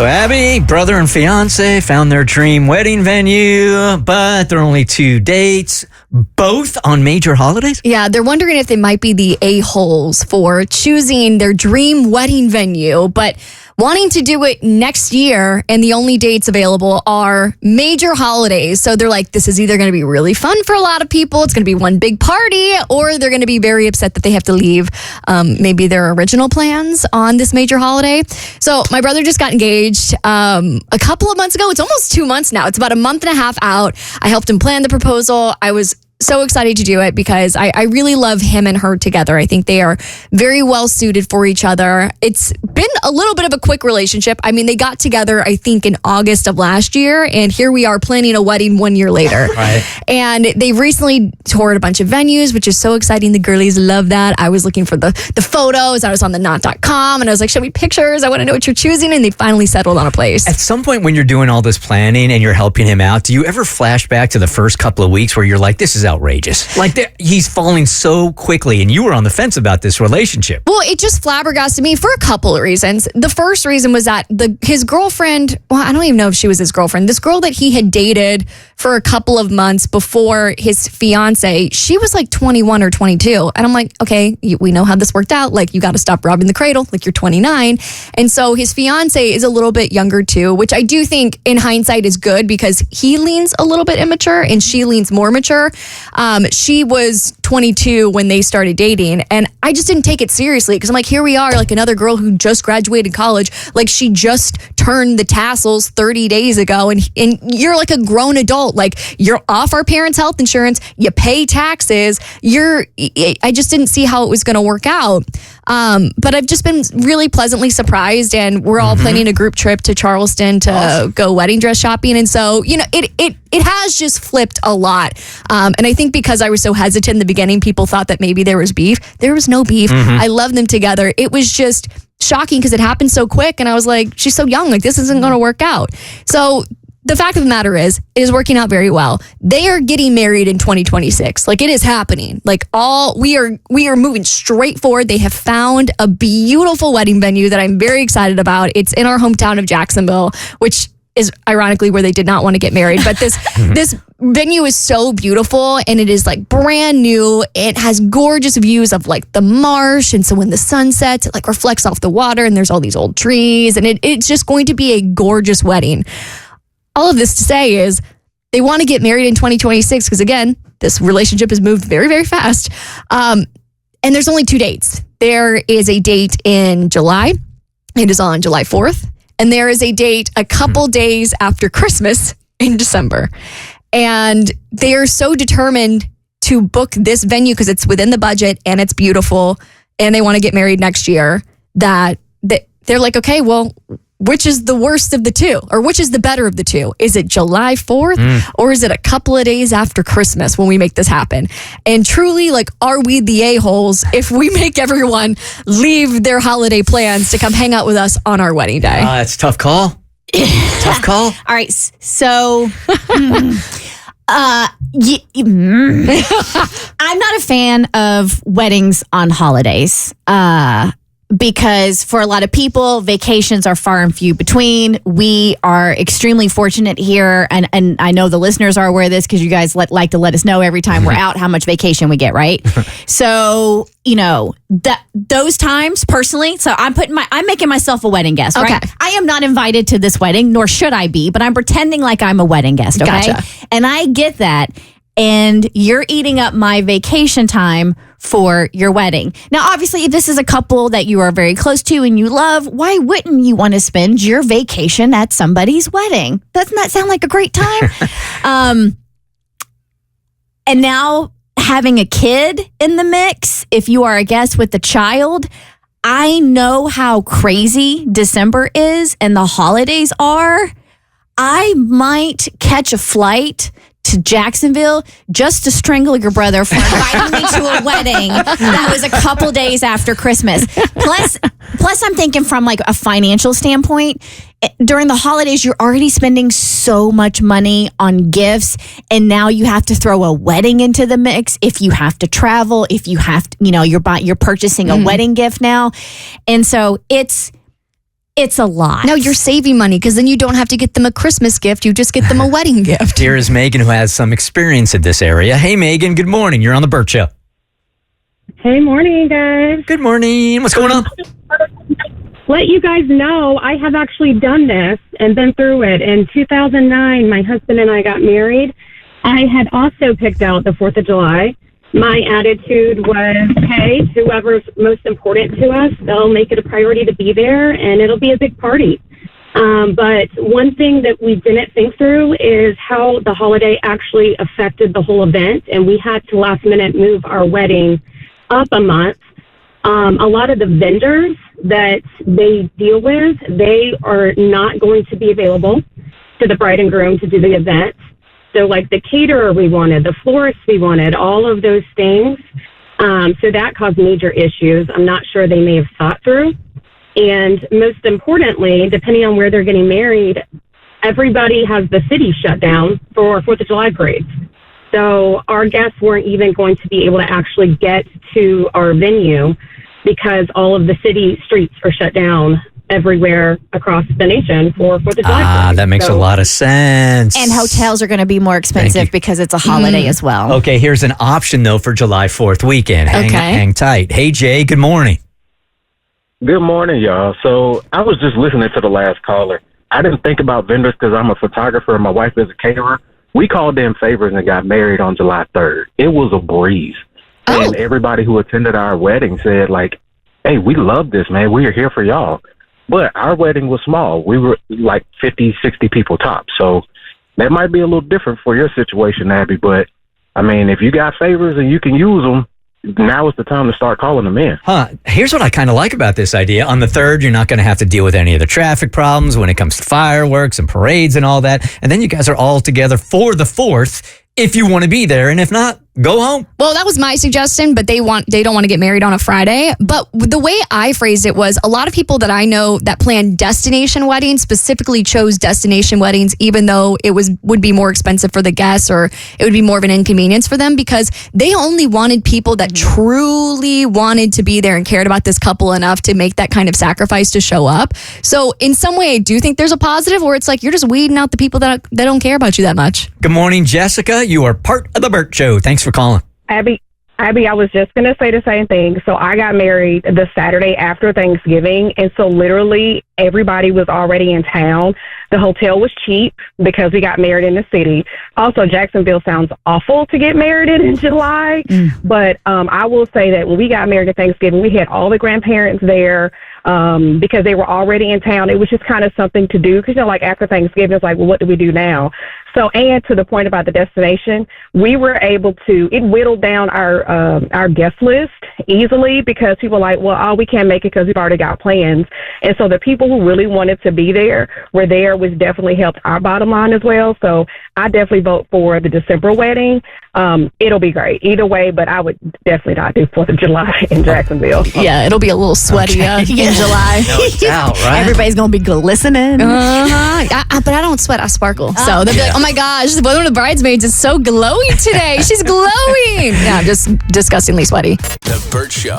So Abby, brother and fiance, found their dream wedding venue, but there are only 2 dates, both on major holidays? Yeah, they're wondering if they might be the a-holes for choosing their dream wedding venue, but wanting to do it next year, and the only dates available are major holidays. So they're like, this is either going to be really fun for a lot of people, it's going to be one big party, or they're going to be very upset that they have to leave maybe their original plans on this major holiday. So my brother just got engaged a couple of months ago. It's almost 2 months now. It's about a month and a half out. I helped him plan the proposal. I was so excited to do it because I really love him and her together. I think they are very well suited for each other. It's been a little bit of a quick relationship. I mean, they got together, I think, in August of last year, and here we are planning a wedding 1 year later. Right. And they've recently toured a bunch of venues, which is so exciting. The girlies love that. I was looking for the photos. I was on the knot.com, and I was like, show me pictures. I want to know what you're choosing. And they finally settled on a place. At some point when you're doing all this planning and you're helping him out, do you ever flash back to the first couple of weeks where you're like, this is outrageous? Like, he's falling so quickly, and you were on the fence about this relationship. Well, it just flabbergasted me for a couple of reasons. The first reason was that his girlfriend, well, I don't even know if she was his girlfriend, this girl that he had dated for a couple of months before his fiance, she was like 21 or 22. And I'm like, okay, we know how this worked out. Like, you got to stop robbing the cradle. Like, you're 29. And so his fiance is a little bit younger too, which I do think in hindsight is good because he leans a little bit immature and she leans more mature. She was 22 when they started dating, and I just didn't take it seriously because I'm like, here we are, like another girl who just graduated college, like she just turned the tassels 30 days ago, and you're like a grown adult, like you're off our parents' health insurance, you pay taxes, I just didn't see how it was going to work out. But I've just been really pleasantly surprised, and we're all planning a group trip to Charleston to go wedding dress shopping. And so, you know, it has just flipped a lot. And I think because I was so hesitant in the beginning, people thought that maybe there was beef. There was no beef. I love them together. It was just shocking because it happened so quick. And I was like, she's so young. Like, this isn't going to work out. So the fact of the matter is, it is working out very well. They are getting married in 2026. Like, it is happening. Like, we are moving straight forward. They have found a beautiful wedding venue that I'm very excited about. It's in our hometown of Jacksonville, which is ironically where they did not want to get married. But this venue is so beautiful, and it is like brand new. It has gorgeous views of like the marsh. And so when the sun sets, it like reflects off the water, and there's all these old trees, and it's just going to be a gorgeous wedding. All of this to say is they want to get married in 2026 because, again, this relationship has moved very, very fast. And there's only 2 dates. There is a date in July. It is on July 4th. And there is a date a couple days after Christmas in December. And they are so determined to book this venue because it's within the budget and it's beautiful and they want to get married next year that they're like, okay, well, which is the worst of the two, or which is the better of the two? Is it July 4th or is it a couple of days after Christmas when we make this happen? And truly, like, are we the a-holes if we make everyone leave their holiday plans to come hang out with us on our wedding day? It's a tough call. Tough call. All right. So, I'm not a fan of weddings on holidays. Because for a lot of people, vacations are far and few between. We are extremely fortunate here, and I know the listeners are aware of this because you guys like to let us know every time we're out how much vacation we get, right? So, you know, those times personally, so I'm making myself a wedding guest, right? Okay. I am not invited to this wedding, nor should I be, but I'm pretending like I'm a wedding guest, okay? Gotcha. And I get that. And you're eating up my vacation time for your wedding. Now, obviously, if this is a couple that you are very close to and you love, why wouldn't you want to spend your vacation at somebody's wedding? Doesn't that sound like a great time? And now having a kid in the mix, if you are a guest with a child, I know how crazy December is and the holidays are. I might catch a flight to Jacksonville just to strangle your brother for inviting me to a wedding that was a couple days after Christmas. Plus I'm thinking from like a financial standpoint, during the holidays, you're already spending so much money on gifts, and now you have to throw a wedding into the mix. If you have to travel, if you have to, you're purchasing a wedding gift now. And so it's it's a lot. No, you're saving money because then you don't have to get them a Christmas gift. You just get them a wedding gift. Here is Megan, who has some experience in this area. Hey, Megan, good morning. You're on the Bert Show. Hey, morning, guys. Good morning. What's going on? Let you guys know, I have actually done this and been through it. In 2009, my husband and I got married. I had also picked out the 4th of July. My attitude was, hey, whoever's most important to us, they'll make it a priority to be there, and it'll be a big party. But one thing that we didn't think through is how the holiday actually affected the whole event, and we had to last minute move our wedding up a month. A lot of the vendors that they deal with, they are not going to be available to the bride and groom to do the event. So like the caterer we wanted, the florist we wanted, all of those things. So that caused major issues. I'm not sure they may have thought through. And most importantly, depending on where they're getting married, everybody has the city shut down for 4th of July parades. So our guests weren't even going to be able to actually get to our venue because all of the city streets are shut down everywhere across the nation for 4th of July. That makes a lot of sense. And hotels are going to be more expensive because it's a holiday as well. Okay, here's an option, though, for July 4th weekend. Hang tight. Hey, Jay, good morning. Good morning, y'all. So I was just listening to the last caller. I didn't think about vendors because I'm a photographer and my wife is a caterer. We called in favors and got married on July 3rd. It was a breeze. Oh. And everybody who attended our wedding said, like, hey, we love this, man. We are here for y'all. But our wedding was small. We were like 50, 60 people top. So that might be a little different for your situation, Abby. But, I mean, if you got favors and you can use them, now is the time to start calling them in. Here's what I kind of like about this idea. On the 3rd, you're not going to have to deal with any of the traffic problems when it comes to fireworks and parades and all that. And then you guys are all together for the 4th if you want to be there. And if not, go home. Well, that was my suggestion, but they don't want to get married on a Friday. But the way I phrased it was a lot of people that I know that plan destination weddings specifically chose destination weddings, even though it would be more expensive for the guests or it would be more of an inconvenience for them because they only wanted people that truly wanted to be there and cared about this couple enough to make that kind of sacrifice to show up. So in some way, I do think there's a positive where it's like you're just weeding out the people that don't care about you that much. Good morning, Jessica. You are part of the Bert Show. Thanks for calling. Abby, I was just going to say the same thing. So I got married the Saturday after Thanksgiving, and so literally everybody was already in town. The hotel was cheap because we got married in the city. Also, Jacksonville sounds awful to get married in July, but I will say that when we got married at Thanksgiving, we had all the grandparents there because they were already in town. It was just kind of something to do because, like after Thanksgiving, it's like, well, what do we do now? So, and to the point about the destination, we were able to, it whittled down our guest list easily because people were like, well, we can't make it because we've already got plans. And so the people who really wanted to be there were there, which definitely helped our bottom line as well. So I definitely vote for the December wedding. It'll be great either way, but I would definitely not do 4th of July in Jacksonville. Yeah, it'll be a little sweaty in July. No doubt, right? Everybody's going to be glistening. But I don't sweat, I sparkle. So they'll be like, oh my gosh, one of the bridesmaids is so glowing today. She's glowing. Yeah, I'm just disgustingly sweaty. The Bert Show.